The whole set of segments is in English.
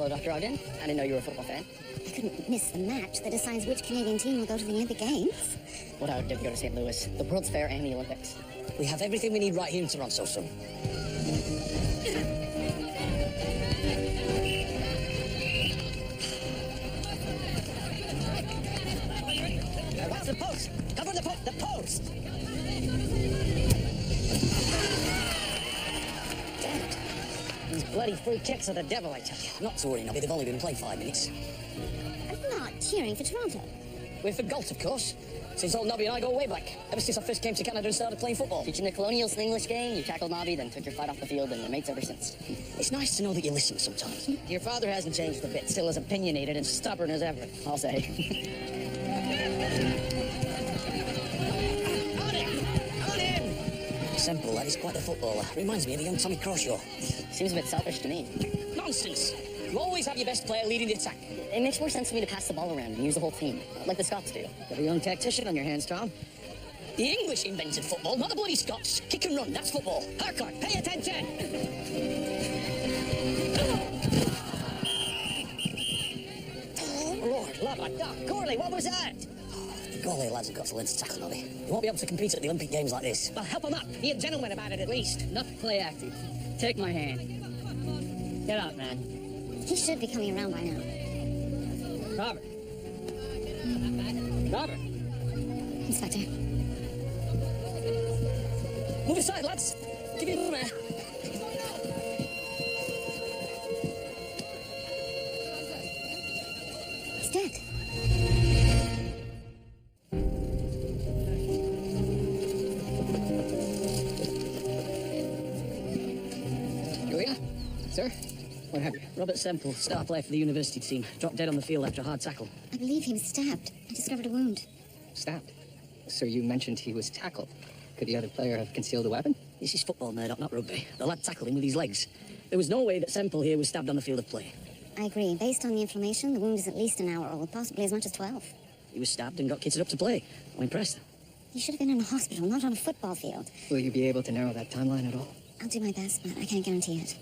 Hello, Dr. Ogden. I didn't know you were a football fan. I couldn't miss the match that decides which Canadian team will go to the Olympic Games. What I did go to St. Louis, the World's Fair and the Olympics. We have everything we need right here in Toronto, son. What's the post? Cover the post! The post! Damn it. These bloody free kicks are the devil, I tell you. Not to worry, Nobby. They've only been playing 5 minutes. I'm not cheering for Toronto. We're for Galt, of course. Since old Nobby and I go way back. Ever since I first came to Canada and started playing football. Teaching the Colonials an English game, you tackled Nobby, then took your fight off the field, and we're mates ever since. It's nice to know that you listen sometimes. Your father hasn't changed a bit. Still as opinionated and stubborn as ever. I'll say. On him! Simple, lad. He's quite a footballer. Reminds me of the young Tommy Crawshaw. Seems a bit selfish to me. Nonsense! You always have your best player leading the attack. It makes more sense to me to pass the ball around and use the whole team, like the Scots do. Got a young tactician on your hands, Tom. The English invented football, not the bloody Scots. Kick and run, that's football. Harcourt, pay attention! Oh, Lord, love a duck. Corley, what was that? The goalie lads have got to learn to tackle, Nobby. They won't be able to compete at the Olympic Games like this. Well, help them up. Be a gentleman about it, at least. Enough play acting. Take my hand. Get out, man. He should be coming around by now. Robert. Robert. Inspector. Move aside, lads. Give me a room there. He's dead. Julia? Sir? What have you? Robert Semple, star player for the university team. Dropped dead on the field after a hard tackle. I believe he was stabbed. I discovered a wound. Stabbed. Sir, you mentioned he was tackled. Could the other player have concealed a weapon? This is football, Murdoch, not rugby. The lad tackled him with his legs. There was no way that Semple here was stabbed on the field of play. I agree. Based on the inflammation, the wound is at least an hour old, possibly as much as 12. He was stabbed and got kitted up to play. I'm impressed. He should have been in a hospital, not on a football field. Will you be able to narrow that timeline at all? I'll do my best, but I can't guarantee it.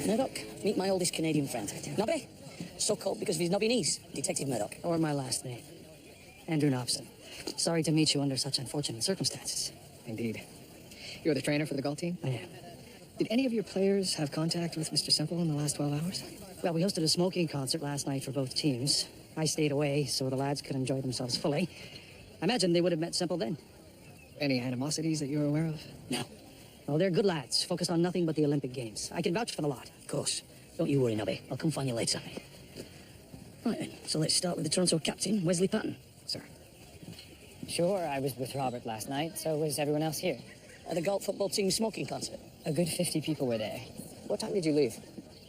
Murdoch, meet my oldest Canadian friend. Nobby? So called because of his knobby knees. Detective Murdoch. Or my last name. Andrew Knobson. Sorry to meet you under such unfortunate circumstances. Indeed. You're the trainer for the golf team? I am. Did any of your players have contact with Mr. Semple in the last 12 hours? Well, we hosted a smoking concert last night for both teams. I stayed away so the lads could enjoy themselves fully. I imagine they would have met Semple then. Any animosities that you're aware of? No. Well, they're good lads, focused on nothing but the Olympic Games. I can vouch for the lot. Of course. Don't you worry, Nobby. I'll come find you later. Right then, so let's start with the Toronto captain, Wesley Patton. Sir. Sure, I was with Robert last night, so was everyone else here. At the golf football team smoking concert. A good 50 people were there. What time did you leave?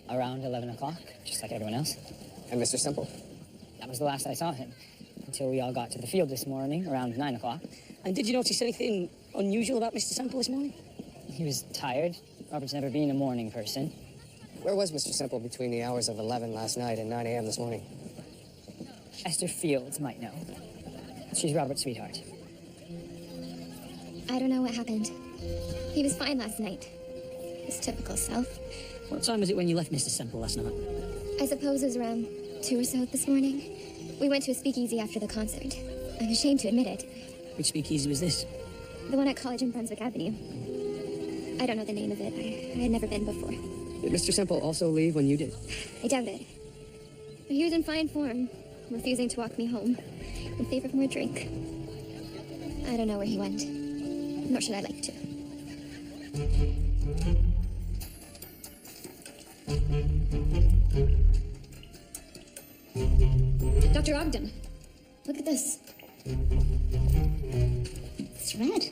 Around 11 o'clock, just like everyone else. And Mr. Semple? That was the last I saw him, until we all got to the field this morning, around 9 o'clock. And did you notice anything unusual about Mr. Semple this morning? He was tired. Robert's never been a morning person. Where was Mr. Semple between the hours of 11 last night and 9 a.m. this morning? Esther Fields might know. She's Robert's sweetheart. I don't know what happened. He was fine last night. His typical self. What time was it when you left Mr. Semple last night? I suppose it was around 2 or so this morning. We went to a speakeasy after the concert. I'm ashamed to admit it. Which speakeasy was this? The one at college in Brunswick Avenue. I don't know the name of it. I had never been before. Did Mr. Semple also leave when you did? I doubt it. But he was in fine form, refusing to walk me home in favor of more drink. I don't know where he went, nor should I like to. Dr. Ogden, look at this. It's red.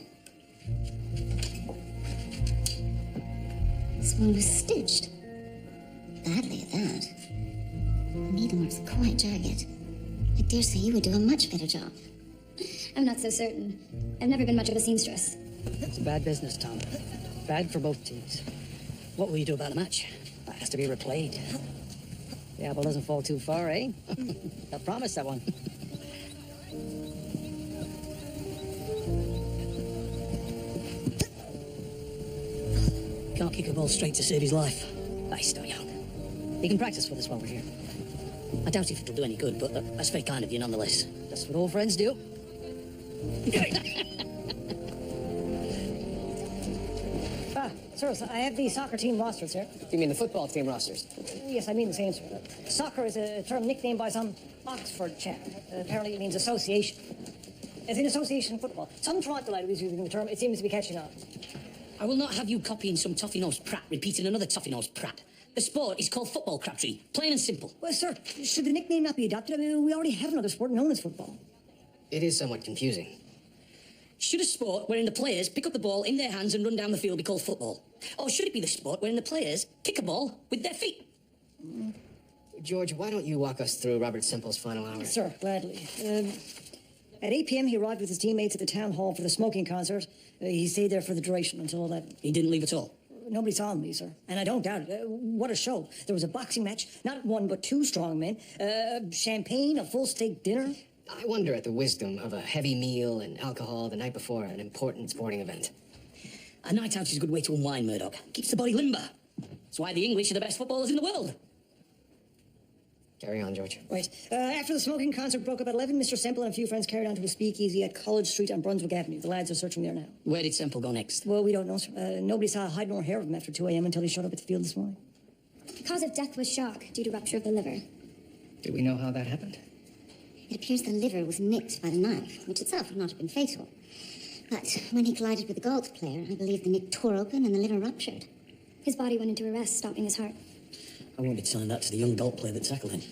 This wound was stitched. Badly at that. The needlemark's quite jagged. I dare say you would do a much better job. I'm not so certain. I've never been much of a seamstress. It's bad business, Tom. Bad for both teams. What will you do about a match? That has to be replayed. The apple doesn't fall too far, eh? I promised that one. can't kick a ball straight to save his life. He's still young. He can practice with us while we're here. I doubt if it'll do any good, but that's very kind of you nonetheless. That's what old friends do. Sir, I have the soccer team rosters here. You mean the football team rosters? Yes, I mean the same, sir. Soccer is a term nicknamed by some Oxford chap. Apparently it means association. It's in association football. Some Toronto lad was using the term. It seems to be catching on. I will not have you copying some toffee-nosed prat repeating another toffee-nosed prat. The sport is called football, Crabtree. Plain and simple. Well, sir, should the nickname not be adopted? I mean, we already have another sport known as football. It is somewhat confusing. Should a sport wherein the players pick up the ball in their hands and run down the field be called football? Or should it be the sport wherein the players kick a ball with their feet? George, why don't you walk us through Robert Semple's final hour? Sir, gladly. At 8 p.m., he arrived with his teammates at the town hall for the smoking concert. He stayed there for the duration until 11. He didn't leave at all? Nobody saw him leave, sir. And I don't doubt it. What a show. There was a boxing match, not one but two strong men, champagne, a full steak dinner. I wonder at the wisdom of a heavy meal and alcohol the night before an important sporting event. A night out is a good way to unwind, Murdoch. Keeps the body limber. That's why the English are the best footballers in the world. Carry on, George. Right. After the smoking concert broke up at 11, Mr. Semple and a few friends carried on to a speakeasy at College Street on Brunswick Avenue. The lads are searching there now. Where did Semple go next? Well, we don't know, sir. Nobody saw a hide nor hair of him after 2 a.m. until he showed up at the field this morning. The cause of death was shock due to rupture of the liver. Do we know how that happened? It appears the liver was nicked by the knife, which itself would not have been fatal. But when he collided with the golf player, I believe the nick tore open and the liver ruptured. His body went into arrest, stopping his heart. I won't be telling that to the young golf player that tackled him.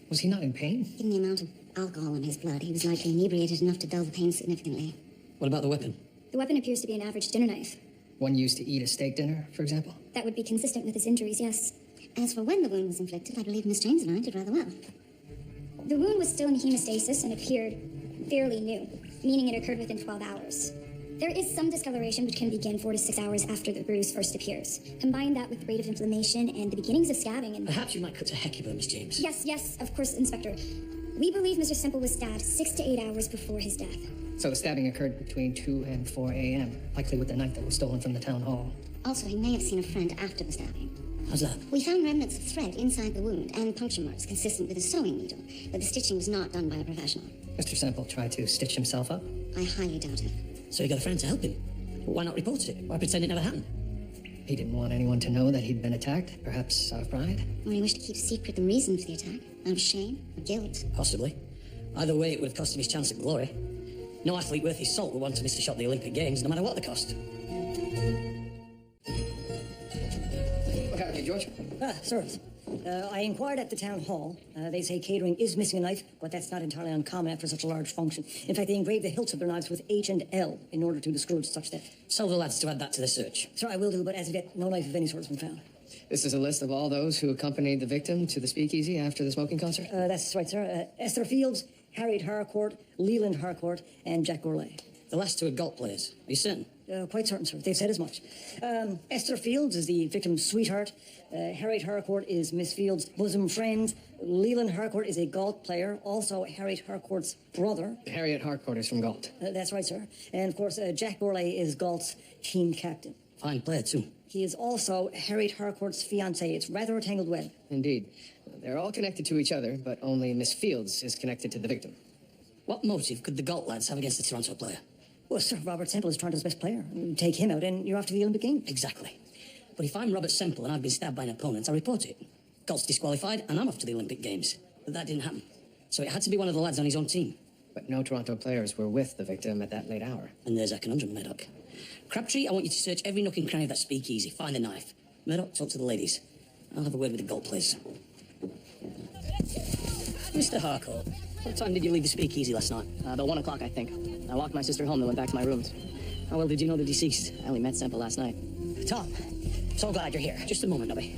Was he not in pain? Given the amount of alcohol in his blood, he was likely inebriated enough to dull the pain significantly. What about the weapon? The weapon appears to be an average dinner knife. One used to eat a steak dinner, for example? That would be consistent with his injuries, yes. As for when the wound was inflicted, I believe Miss James and I did rather well. The wound was still in hemostasis and appeared fairly new, meaning it occurred within 12 hours. There is some discoloration which can begin 4 to 6 hours after the bruise first appears. Combine that with the rate of inflammation and the beginnings of scabbing and... Perhaps you might cut to Hecuba, Miss James. Yes, of course, Inspector. We believe Mr. Semple was stabbed 6 to 8 hours before his death. So the stabbing occurred between 2 and 4 a.m., likely with the knife that was stolen from the town hall. Also, he may have seen a friend after the stabbing. How's that? We found remnants of thread inside the wound and puncture marks consistent with a sewing needle, but the stitching was not done by a professional. Mr. Semple tried to stitch himself up? I highly doubt it. So you got a friend to help him? Well, why not report it? Why pretend it never happened? He didn't want anyone to know that he'd been attacked, perhaps out of pride? Or he wished to keep secret the reason for the attack, out of shame or guilt. Possibly. Either way, it would have cost him his chance at glory. No athlete worth his salt would want to miss a shot at the Olympic Games, no matter what the cost. What happened to you, George? Sir, I inquired at the town hall. They say catering is missing a knife, but that's not entirely uncommon after such a large function. In fact, they engraved the hilts of their knives with H and L in order to discourage such theft. Tell the lads to add that to the search. Sir, I will do, but as of yet, no knife of any sort has been found. This is a list of all those who accompanied the victim to the speakeasy after the smoking concert? That's right, sir. Esther Fields, Harriet Harcourt, Leland Harcourt, and Jack Gourlay. The last two are golf players. Are you certain? Quite certain, sir. They've said as much. Esther Fields is the victim's sweetheart. Harriet Harcourt is Miss Fields' bosom friend. Leland Harcourt is a Galt player, also Harriet Harcourt's brother. Harriet Harcourt is from Galt. That's right, sir. And, of course, Jack Gourlay is Galt's team captain. Fine player, too. He is also Harriet Harcourt's fiancé. It's rather a tangled web. Indeed. They're all connected to each other, but only Miss Fields is connected to the victim. What motive could the Galt lads have against the Toronto player? Well, sir, Robert Semple is Toronto's best player. Take him out, and you're off to the Olympic Games. Exactly. But if I'm Robert Semple and I've been stabbed by an opponent, I report it. Galt's disqualified, and I'm off to the Olympic Games. But that didn't happen. So it had to be one of the lads on his own team. But no Toronto players were with the victim at that late hour. And there's our conundrum, Murdoch. Crabtree, I want you to search every nook and cranny of that speakeasy. Find the knife. Murdoch, talk to the ladies. I'll have a word with the Galt players. Mr. Harcourt, what time did you leave the speakeasy last night? About 1 o'clock, I think. I walked my sister home and went back to my rooms. How well did you know the deceased? I only met Semple last night. Tom, so glad you're here. Just a moment, Nobby.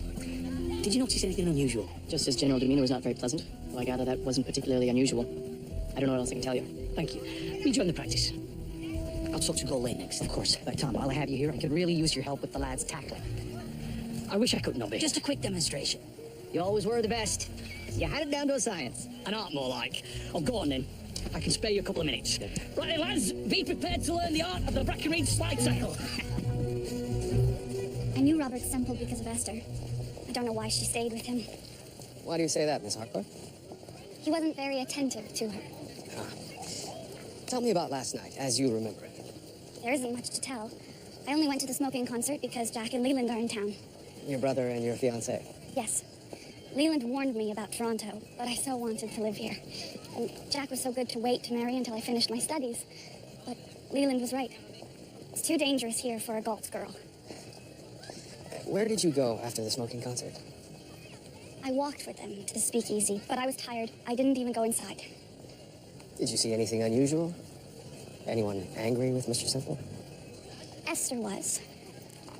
Did you notice anything unusual? Just his general demeanor was not very pleasant, though I gather that wasn't particularly unusual. I don't know what else I can tell you. Thank you. Rejoin the practice. I'll talk to Goal Lane next. Of course. Tom, while I have you here, I could really use your help with the lads' tackling. I wish I could, Nobby. Just a quick demonstration. You always were the best. You had it down to a science. An art, more like. Oh, go on, then. I can spare you a couple of minutes. Right then, lads, be prepared to learn the art of the Brackenreed slide tackle. I knew Robert Semple because of Esther. I don't know why she stayed with him. Why do you say that, Miss Harcourt? He wasn't very attentive to her. Tell me about last night, as you remember it. There isn't much to tell. I only went to the smoking concert because Jack and Leland are in town. Your brother and your fiancé. Yes. Leland warned me about Toronto, but I so wanted to live here. And Jack was so good to wait to marry until I finished my studies. But Leland was right. It's too dangerous here for a Galt's girl. Where did you go after the smoking concert? I walked with them to the speakeasy, but I was tired. I didn't even go inside. Did you see anything unusual? Anyone angry with Mr. Semple? Esther was.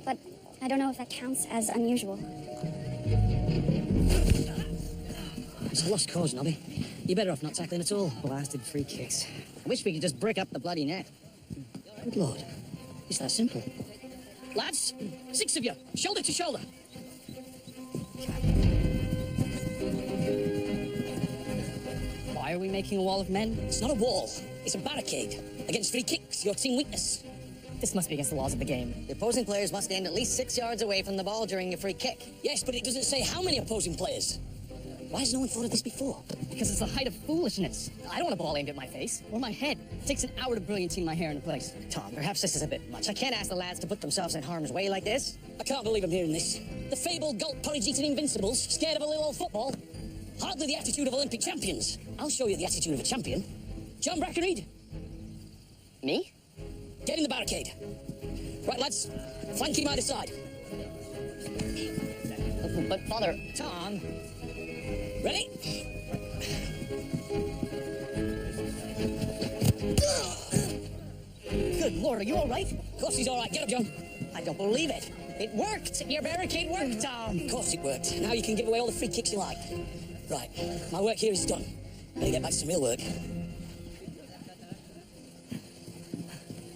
But I don't know if that counts as unusual. It's a lost cause, Nobby. You're better off not tackling at all. Blasted free kicks. I wish we could just break up the bloody net. Good Lord. It's that simple. Lads, 6 of you, shoulder to shoulder. Why are we making a wall of men? It's not a wall. It's a barricade against free kicks, your team weakness. This must be against the laws of the game. The opposing players must stand at least 6 yards away from the ball during a free kick. Yes, but it doesn't say how many opposing players. Why has no one thought of this before? Because it's the height of foolishness. I don't want a ball aimed at my face or my head. It takes an hour to brilliantine my hair into place. Tom, perhaps this is a bit much. I can't ask the lads to put themselves in harm's way like this. I can't believe I'm hearing this. The fabled gulp porridge-eating invincibles, scared of a little old football. Hardly the attitude of Olympic champions. I'll show you the attitude of a champion. John Brackenreed. Me? Get in the barricade. Right, lads. Flank him either side. But, Father... Tom. Ready? Good Lord, are you all right? Of course he's all right. Get up, John. I don't believe it. It worked. Your barricade worked, Tom. Of course it worked. Now you can give away all the free kicks you like. Right. My work here is done. Better get back to some real work.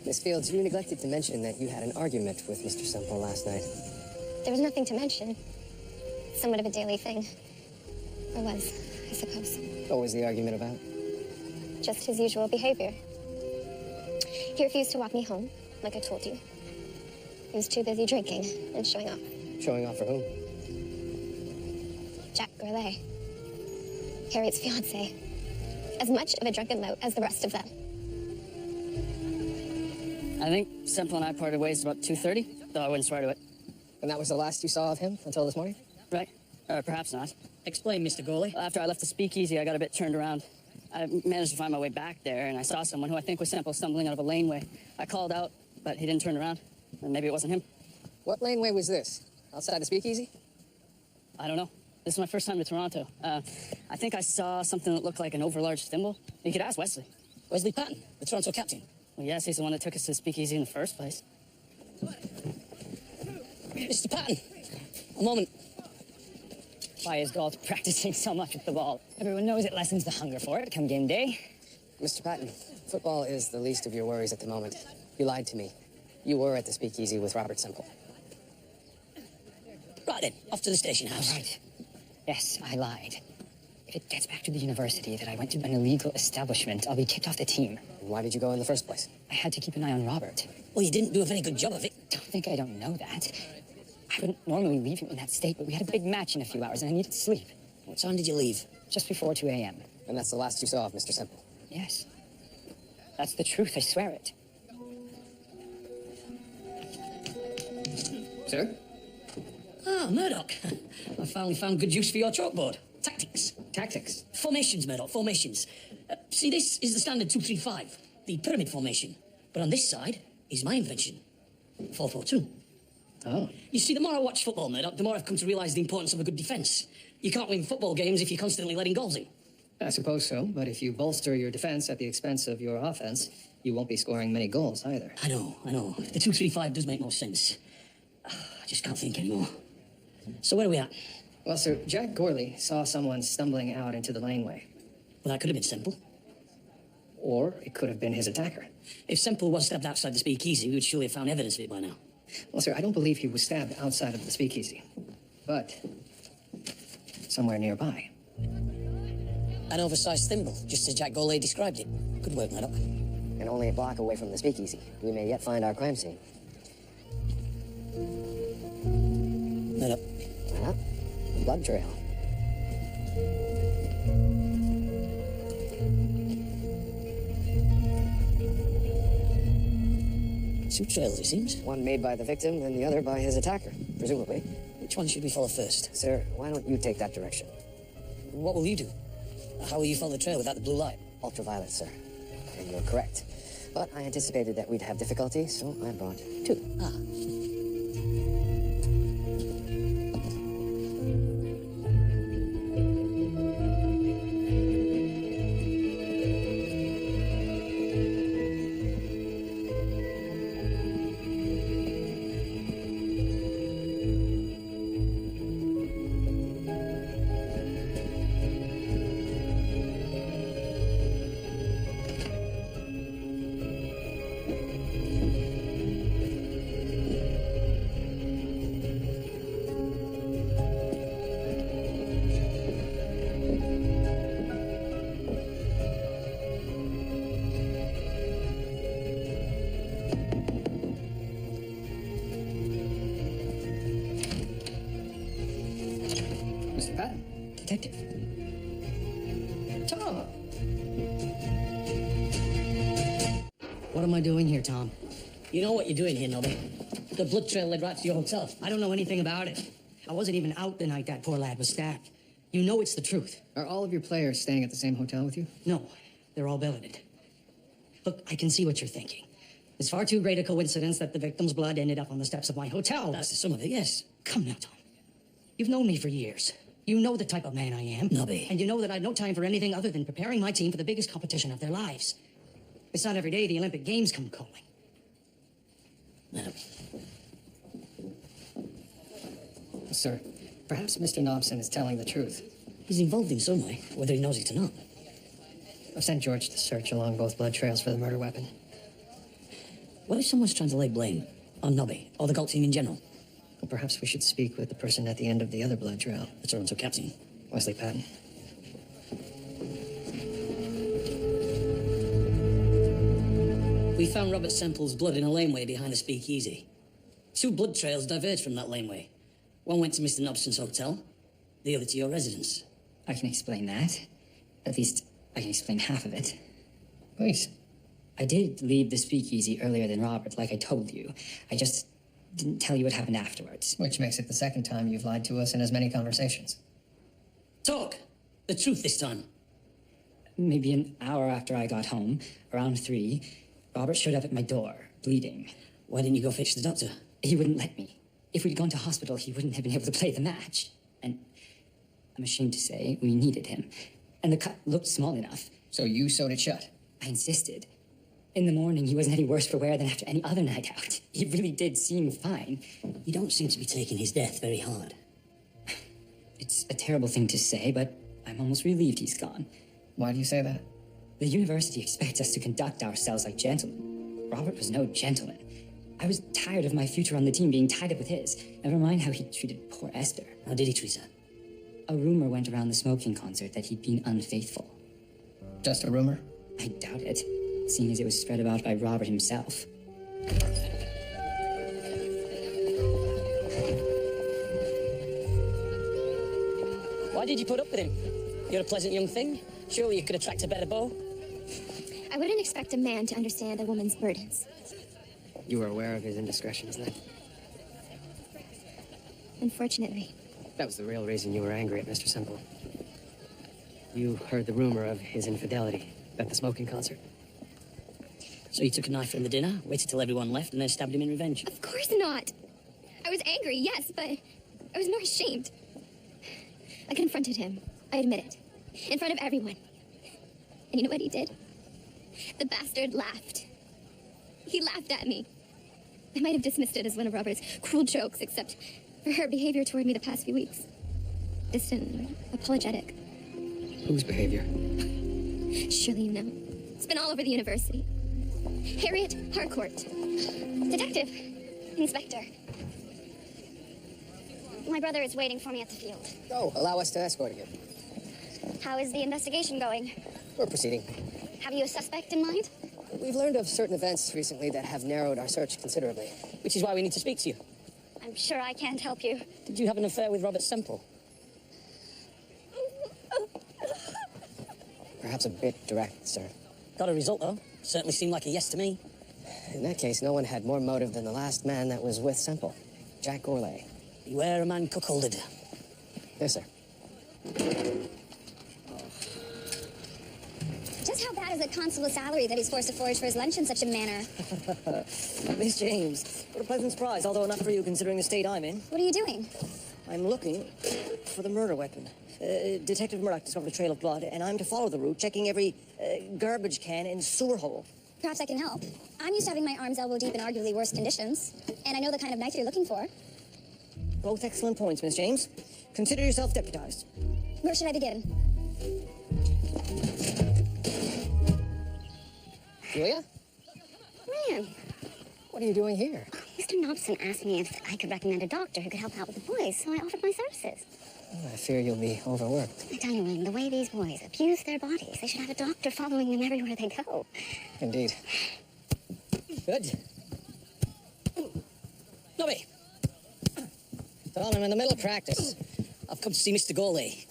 Miss Fields, you neglected to mention that you had an argument with Mr. Semple last night. There was nothing to mention. Somewhat of a daily thing. Or was, I suppose. What was the argument about? Just his usual behavior. He refused to walk me home, like I told you. He was too busy drinking and showing off. Showing off for whom? Jack Gourlay, Harriet's fiancé. As much of a drunken lout as the rest of them. I think Semple and I parted ways about 2:30, though I wouldn't swear to it. And that was the last you saw of him until this morning? Right. Perhaps not. Explain, Mr. Gourlay. After I left the speakeasy, I got a bit turned around. I managed to find my way back there, and I saw someone who I think was Semple stumbling out of a laneway. I called out, but he didn't turn around. And maybe it wasn't him. What laneway was this? Outside the speakeasy? I don't know. This is my first time to Toronto. I think I saw something that looked like an overlarge thimble. You could ask Wesley. Wesley Patton, the Toronto captain. Well, yes, he's the one that took us to the speakeasy in the first place. Mr. Patton, a moment. Why is Galt practicing so much with the ball? Everyone knows it lessens the hunger for it come game day. Mr. Patton, football is the least of your worries at the moment. You lied to me. You were at the speakeasy with Robert Semple. Right then, off to the station house. Right. Yes, I lied. If it gets back to the university that I went to an illegal establishment, I'll be kicked off the team. Why did you go in the first place? I had to keep an eye on Robert. Well, you didn't do a very good job of it. Don't think I don't know that. I wouldn't normally leave him in that state, but we had a big match in a few hours and I needed sleep. What time did you leave? Just before 2 a.m. And that's the last you saw of Mr. Semple? Yes. That's the truth, I swear it. Sir? Ah, Murdoch. I finally found good use for your chalkboard. Tactics. Tactics. Formations, Murdoch, formations. See, this is the standard 2-3-5, the pyramid formation. But on this side is my invention, 4-4-2. Oh. You see, the more I watch football, Murdoch, the more I've come to realise the importance of a good defence. You can't win football games if you're constantly letting goals in. I suppose so, but if you bolster your defense at the expense of your offense, you won't be scoring many goals either. I know. The 2-3-5 does make more sense. I just can't think anymore. So where are we at? Well, sir, Jack Gourlay saw someone stumbling out into the laneway. Well, that could have been Semple. Or it could have been his attacker. If Semple was stabbed outside the speakeasy, we would surely have found evidence of it by now. Well, sir, I don't believe he was stabbed outside of the speakeasy, but somewhere nearby. An oversized thimble, just as Jack Gourlay described it. Good work, Murdoch. And only a block away from the speakeasy. We may yet find our crime scene. Light up. Well, blood trail. Two trails, it seems. One made by the victim and the other by his attacker, presumably. Which one should we follow first? Sir, why don't you take that direction? What will you do? How will you follow the trail without the blue light? Ultraviolet, sir. And you're correct. But I anticipated that we'd have difficulty, so I brought two. Ah. Mr. Patton, detective. Tom! What am I doing here, Tom? You know what you're doing here, Nobby. The blood trail led right to your hotel. I don't know anything about it. I wasn't even out the night that poor lad was stabbed. You know it's the truth. Are all of your players staying at the same hotel with you? No, they're all billeted. Look, I can see what you're thinking. It's far too great a coincidence that the victim's blood ended up on the steps of my hotel. That's the sum of it, yes. Come now, Tom. You've known me for years. You know the type of man I am. Nobby. And you know that I've no time for anything other than preparing my team for the biggest competition of their lives. It's not every day the Olympic Games come calling. Sir, perhaps Mr. Nobson is telling the truth. He's involved in some way, whether he knows it or not. I've sent George to search along both blood trails for the murder weapon. What if someone's trying to lay blame on Nobby, or the Gold team in general? Well, perhaps we should speak with the person at the end of the other blood trail. The Toronto captain. Wesley Patton. We found Robert Semple's blood in a laneway behind the speakeasy. Two blood trails diverged from that laneway. One went to Mr. Nobson's hotel, the other to your residence. I can explain that. At least, I can explain half of it. Please. I did leave the speakeasy earlier than Robert, like I told you. I just didn't tell you what happened afterwards. Which makes it the second time you've lied to us in as many conversations. Talk! The truth this time. Maybe an hour after I got home, around 3, Robert showed up at my door, bleeding. Why didn't you go fetch the doctor? He wouldn't let me. If we'd gone to hospital, he wouldn't have been able to play the match. And I'm ashamed to say, we needed him. And the cut looked small enough. So you sewed it shut? I insisted. In the morning, he wasn't any worse for wear than after any other night out. He really did seem fine. You don't seem to be taking his death very hard. It's a terrible thing to say, but I'm almost relieved he's gone. Why do you say that? The university expects us to conduct ourselves like gentlemen. Robert was no gentleman. I was tired of my future on the team being tied up with his. Never mind how he treated poor Esther. How did he treat her? A rumor went around the smoking concert that he'd been unfaithful. Just a rumor? I doubt it, seeing as it was spread about by Robert himself. Why did you put up with him? You're a pleasant young thing. Surely you could attract a better beau. I wouldn't expect a man to understand a woman's burdens. You were aware of his indiscretions then? Unfortunately. That was the real reason you were angry at Mr. Semple. You heard the rumor of his infidelity at the smoking concert. So you took a knife from the dinner, waited till everyone left, and then stabbed him in revenge? Of course not. I was angry, yes, but I was more ashamed. I confronted him. I admit it. In front of everyone. And you know what he did? The bastard laughed. He laughed at me. I might have dismissed it as one of Robert's cruel jokes, except for her behavior toward me the past few weeks. Distant, apologetic. Whose behavior? Surely you know. It's been all over the university. Harriet Harcourt. Detective. Inspector. My brother is waiting for me at the field. Oh, allow us to escort you. How is the investigation going? We're proceeding. Have you a suspect in mind? We've learned of certain events recently that have narrowed our search considerably. Which is why we need to speak to you. I'm sure I can't help you. Did you have an affair with Robert Semple? Perhaps a bit direct, sir. Got a result, though. Certainly seemed like a yes to me. In that case, no one had more motive than the last man that was with Semple, Jack Gourlay. Beware a man cuckolded. Yes, sir. Just how bad is the constable's salary that he's forced to forage for his lunch in such a manner? Miss James, what a pleasant surprise, although not for you considering the state I'm in. What are you doing? I'm looking for the murder weapon. Detective Murdoch discovered a trail of blood, and I'm to follow the route, checking every garbage can and sewer hole. Perhaps I can help. I'm used to having my arms elbow deep in arguably worse conditions, and I know the kind of knife you're looking for. Both excellent points, Miss James. Consider yourself deputized. Where should I begin? Julia? Man, What are you doing here? Mr. Nobson asked me if I could recommend a doctor who could help out with the boys, so I offered my services. I fear you'll be overworked. I tell you, William, the way these boys abuse their bodies, they should have a doctor following them everywhere they go. Indeed. Good. Nobby. Tom, I'm in the middle of practice. I've come to see Mr. Gourlay.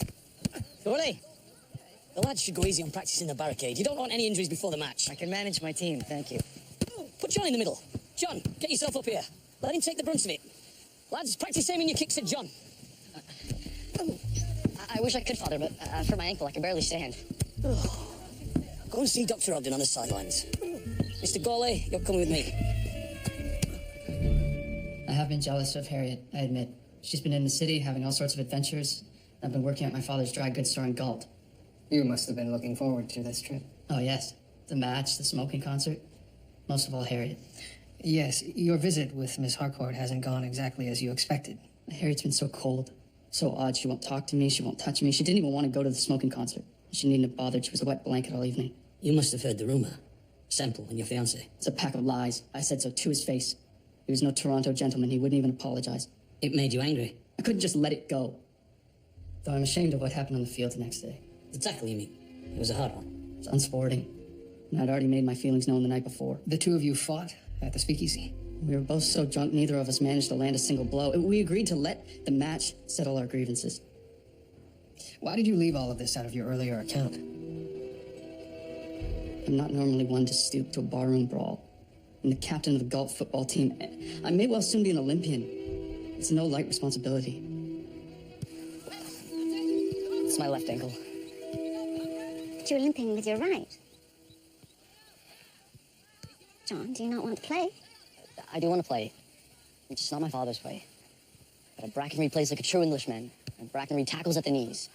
Gourlay, the lads should go easy on practicing the barricade. You don't want any injuries before the match. I can manage my team, thank you. Put John in the middle. John, get yourself up here. Let him take the brunt of it. Lads, practice aiming your kicks at John. I wish I could, Father, but for my ankle, I can barely stand. Go and see Dr. Ogden on the sidelines. Mr. Gourlay, you're coming with me. I have been jealous of Harriet, I admit. She's been in the city having all sorts of adventures. I've been working at my father's dry goods store in Galt. You must have been looking forward to this trip. Oh, yes. The match, the smoking concert. Most of all, Harriet. Yes, your visit with Miss Harcourt hasn't gone exactly as you expected. Harriet's been so cold, so odd. She won't talk to me, she won't touch me. She didn't even want to go to the smoking concert. She needn't have bothered. She was a wet blanket all evening. You must have heard the rumor. Semple and your fiancé. It's a pack of lies. I said so to his face. He was no Toronto gentleman. He wouldn't even apologize. It made you angry. I couldn't just let it go. Though I'm ashamed of what happened on the field the next day. The tackle, you mean? It was a hard one. It's unsporting. And I'd already made my feelings known the night before. The two of you fought at the speakeasy. We were both so drunk, neither of us managed to land a single blow. We agreed to let the match settle our grievances. Why did you leave all of this out of your earlier account? I'm not normally one to stoop to a barroom brawl. I'm the captain of the Galt football team. I may well soon be an Olympian. It's no light responsibility. It's my left ankle. But you're limping with your right. John, do you not want to play? I do want to play. It's just not my father's way. But Brackenreed plays like a true Englishman. And Brackenreed tackles at the knees.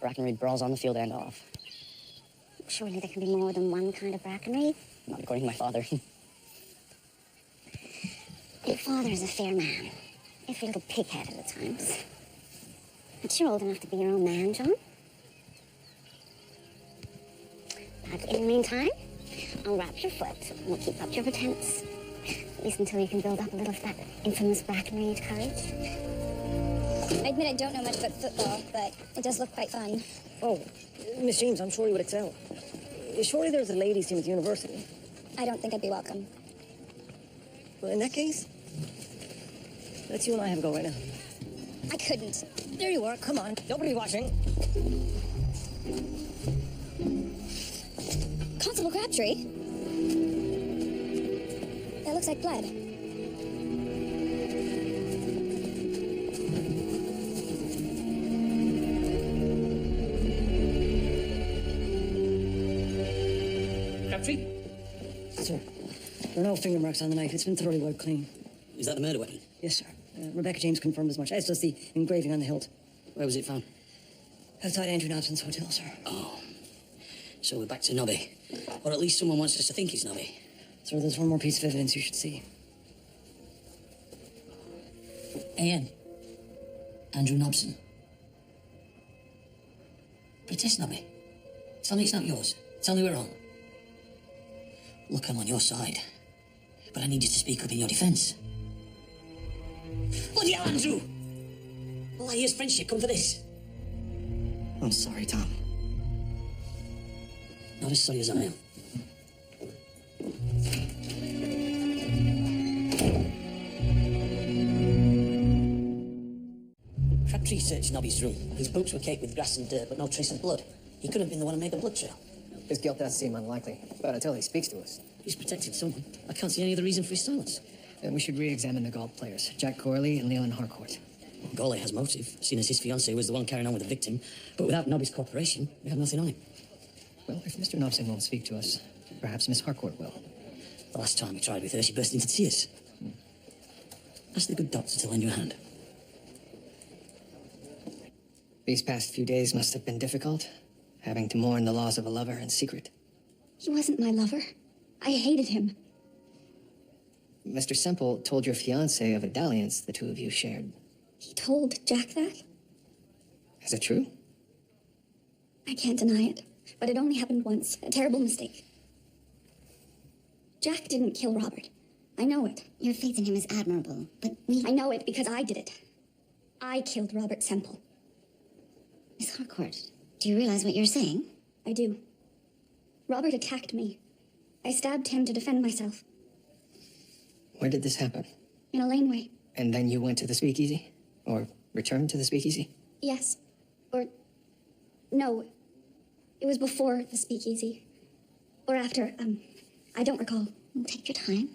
Brackenreed brawls on the field and off. Surely there can be more than one kind of Brackenreed. Not according to my father. Your father is a fair man, if a little pig-headed at times. But you're old enough to be your own man, John. But in the meantime, I'll wrap your foot and we'll keep up your pretense. At least until you can build up a little of that infamous Brackenreed courage. I admit I don't know much about football, but it does look quite fun. Oh, Miss James, I'm sure you would excel. Surely there's a ladies' team at the university. I don't think I'd be welcome. Well, in that case, let's you and I have a go right now. I couldn't. There you are. Come on. Nobody watching. Constable Crabtree? That looks like blood. Crabtree? Sir, there are no finger marks on the knife. It's been thoroughly wiped clean. Is that the murder weapon? Yes, sir. Rebecca James confirmed as much, as does the engraving on the hilt. Where was it found? Outside Andrew Nobson's hotel, sir. Oh. So we're back to Nobby. Or at least someone wants us to think he's Nobby. Sir, there's one more piece of evidence you should see. Ian. Andrew Nobson. But it is Nobby. Tell me it's not yours. Tell me we're wrong. Look, I'm on your side. But I need you to speak up in your defense. Bloody hell, Andrew! All I hear is friendship come for this. I'm sorry, Tom. Not as sorry as I am. tree searched Nobby's room. His boots were caked with grass and dirt, but no trace of blood. He could have been the one who made the blood trail. His guilt does seem unlikely, but until he speaks to us. He's protecting someone. I can't see any other reason for his silence. Then we should re-examine the golf players, Jack Corley and Leland Harcourt. Gourlay has motive, seeing as his fiancée was the one carrying on with the victim. But without Nobby's cooperation, we have nothing on him. Well, if Mr. Nobson won't speak to us, perhaps Miss Harcourt will. The last time we tried with her, she burst into tears. Ask the good doctor to lend you a hand. These past few days must have been difficult, having to mourn the loss of a lover in secret. He wasn't my lover. I hated him. Mr. Semple told your fiancé of a dalliance the two of you shared. He told Jack that? Is it true? I can't deny it, but it only happened once. A terrible mistake. Jack didn't kill Robert. I know it. Your faith in him is admirable, but I know it because I did it. I killed Robert Semple. Miss Harcourt, do you realize what you're saying? I do. Robert attacked me. I stabbed him to defend myself. Where did this happen? In a laneway. And then you went to the speakeasy? Or returned to the speakeasy? Yes. Or... no. It was before the speakeasy. Or after, I don't recall. Take your time.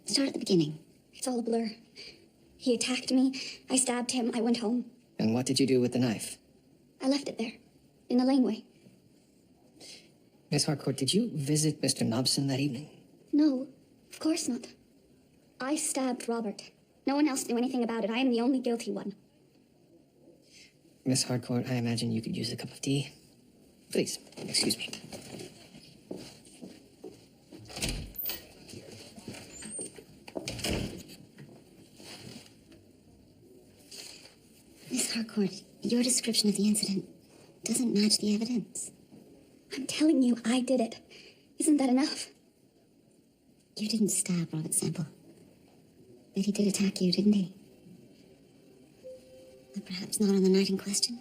Start at the beginning. It's all a blur. He attacked me. I stabbed him. I went home. And what did you do with the knife? I left it there. In the laneway. Miss Harcourt, did you visit Mr. Nobson that evening? No. Of course not. I stabbed Robert. No one else knew anything about it. I am the only guilty one. Miss Harcourt, I imagine you could use a cup of tea. Please, excuse me. Miss Harcourt, your description of the incident doesn't match the evidence. I'm telling you, I did it. Isn't that enough? You didn't stab Robert Semple. But he did attack you, didn't he? But perhaps not on the night in question.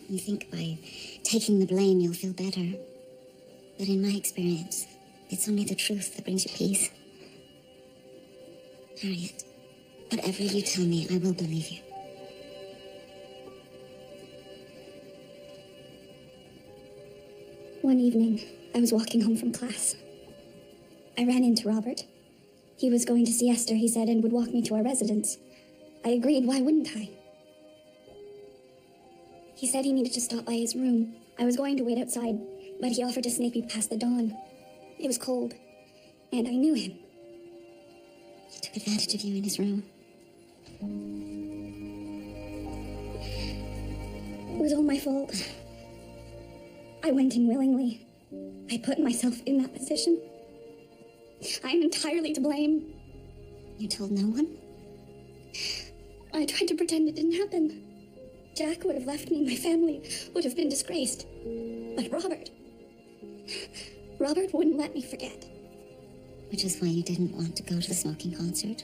You think by taking the blame you'll feel better. But in my experience, it's only the truth that brings you peace. Harriet, whatever you tell me, I will believe you. One evening, I was walking home from class. I ran into Robert. He was going to see Esther, he said, and would walk me to our residence. I agreed, why wouldn't I? He said he needed to stop by his room. I was going to wait outside, but he offered to sneak me past the dawn. It was cold, and I knew him. He took advantage of you in his room. It was all my fault. I went in willingly. I put myself in that position. I am entirely to blame. You told no one? I tried to pretend it didn't happen. Jack would have left me, my family would have been disgraced. But Robert wouldn't let me forget. Which is why you didn't want to go to the smoking concert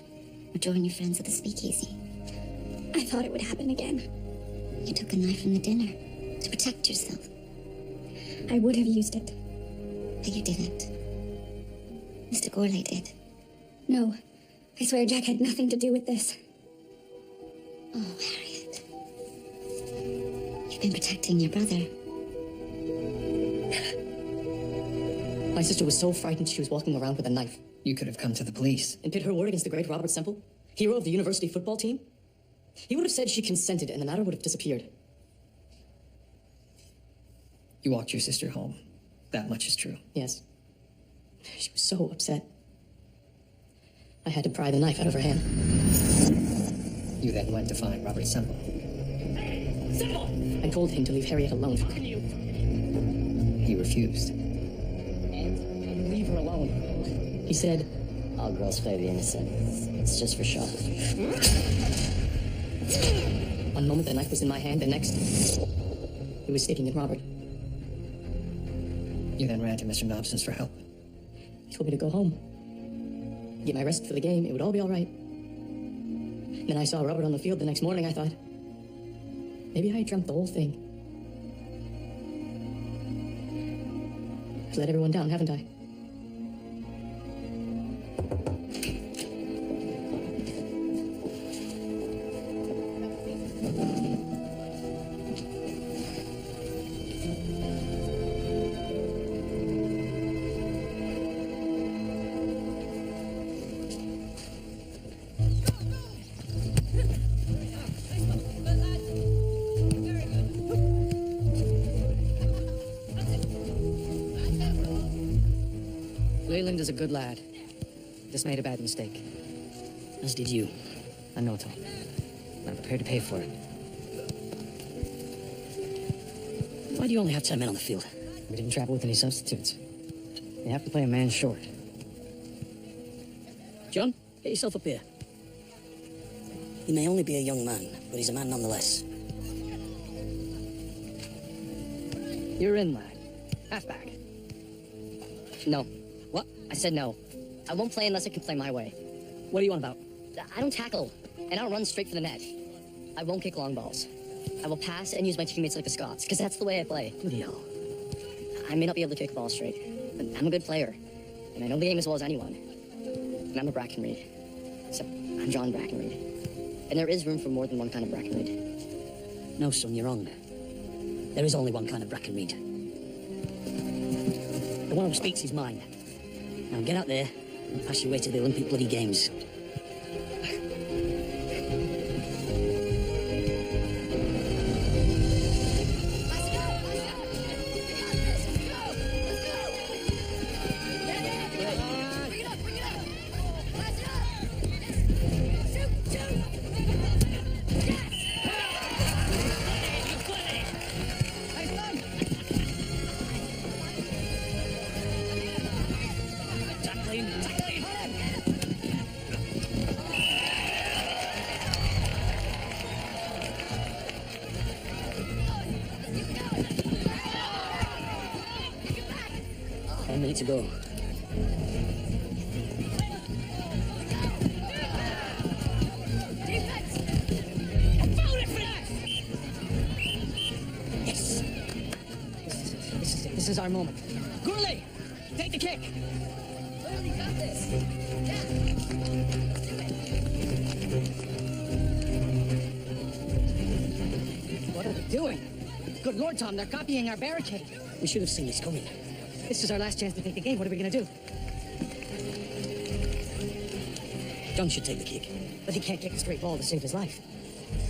or join your friends at the speakeasy. I thought it would happen again. You took a knife from the dinner to protect yourself. I would have used it. But you didn't. Mr. Gourlay did. No, I swear Jack had nothing to do with this. Oh, Harriet. You've been protecting your brother. My sister was so frightened she was walking around with a knife. You could have come to the police. And pit her word against the great Robert Semple, hero of the university football team. He would have said she consented and the matter would have disappeared. You walked your sister home. That much is true. Yes. She was so upset. I had to pry the knife out of her hand. You then went to find Robert Semple. Semple! I told him to leave Harriet alone. How can you? He refused. And leave her alone. He said, All girls play the innocent. It's just for show. One moment the knife was in my hand, the next, he was staking at Robert. You then ran to Mr. Nobson's for help. He told me to go home. Get my rest for the game. It would all be all right. Then I saw Robert on the field the next morning. I thought, maybe I dreamt the whole thing. I've let everyone down, haven't I? Linda's a good lad. Just made a bad mistake. As did you. I know, Tom. I'm prepared to pay for it. Why do you only have 10 men on the field? We didn't travel with any substitutes. You have to play a man short. John, get yourself up here. He may only be a young man, but he's a man nonetheless. You're in, lad. Halfback. No. What? I said no. I won't play unless I can play my way. What do you want about? I don't tackle, and I don't run straight for the net. I won't kick long balls. I will pass and use my teammates like the Scots, because that's the way I play. Bloody hell. I may not be able to kick the ball straight, but I'm a good player, and I know the game as well as anyone. And I'm a Brackenreed. Except I'm John Brackenreed. And there is room for more than one kind of Brackenreed. No, son, you're wrong. There is only one kind of Brackenreed. The one who speaks his mind. Now get out there and pass your way to the Olympic bloody Games. To go. Yes. This is our moment. Gourlay, take the kick. What are they doing? Good Lord, Tom, they're copying our barricade. We should have seen this coming. This is our last chance to take the game. What are we going to do? John should take the kick. But he can't kick a straight ball to save his life.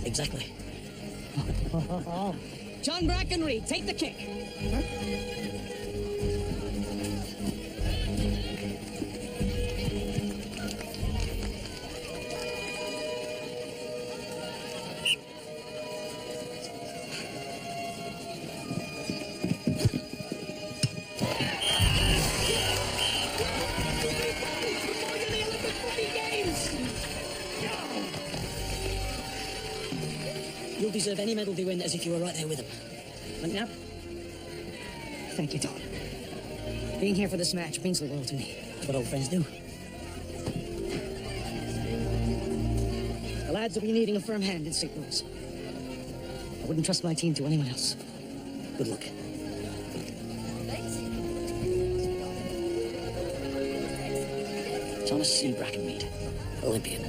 Exactly. John Brackenreed, take the kick. Huh? You'll deserve any medal they win as if you were right there with them. But now, thank you, Tom. Being here for this match means the world to me. That's what old friends do. The lads will be needing a firm hand in St. Louis. I wouldn't trust my team to anyone else. Good luck. Thomas C. Brackenreed, Olympian.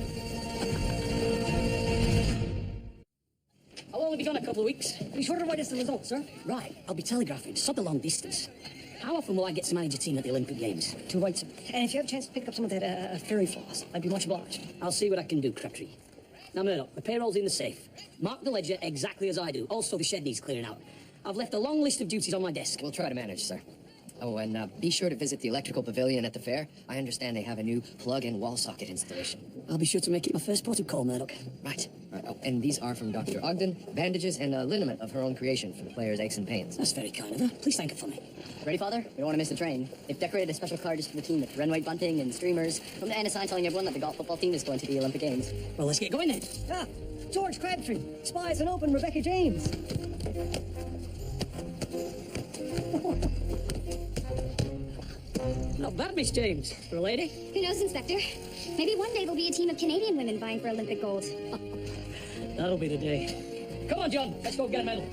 I'll only be gone a couple of weeks. Be sure to write us the results, sir. Right, I'll be telegraphing. Sub the long distance. How often will I get to manage a team at the Olympic Games? To write some. And if you have a chance to pick up some of that fairy floss, I'd be much obliged. I'll see what I can do, Crabtree. Now, Murdoch, the payroll's in the safe. Mark the ledger exactly as I do. Also, the shed needs clearing out. I've left a long list of duties on my desk. We'll try to manage, sir. Oh, and be sure to visit the electrical pavilion at the fair. I understand they have a new plug-in wall socket installation. I'll be sure to make it my first port of call, Murdoch. Right. Oh, and these are from Dr. Ogden, bandages and a liniment of her own creation for the players' aches and pains. That's very kind of her. Please thank her for me. Ready, Father? We don't want to miss the train. They've decorated a special car just for the team with red and white bunting and streamers. From the end, a sign telling everyone that the golf football team is going to the Olympic Games. Well, let's get going then. Ah, George Crabtree spies an open Rebecca James. Not bad, Miss James, for a lady. Who knows, Inspector? Maybe one day there'll be a team of Canadian women vying for Olympic gold. That'll be the day. Come on, John. Let's go get a medal.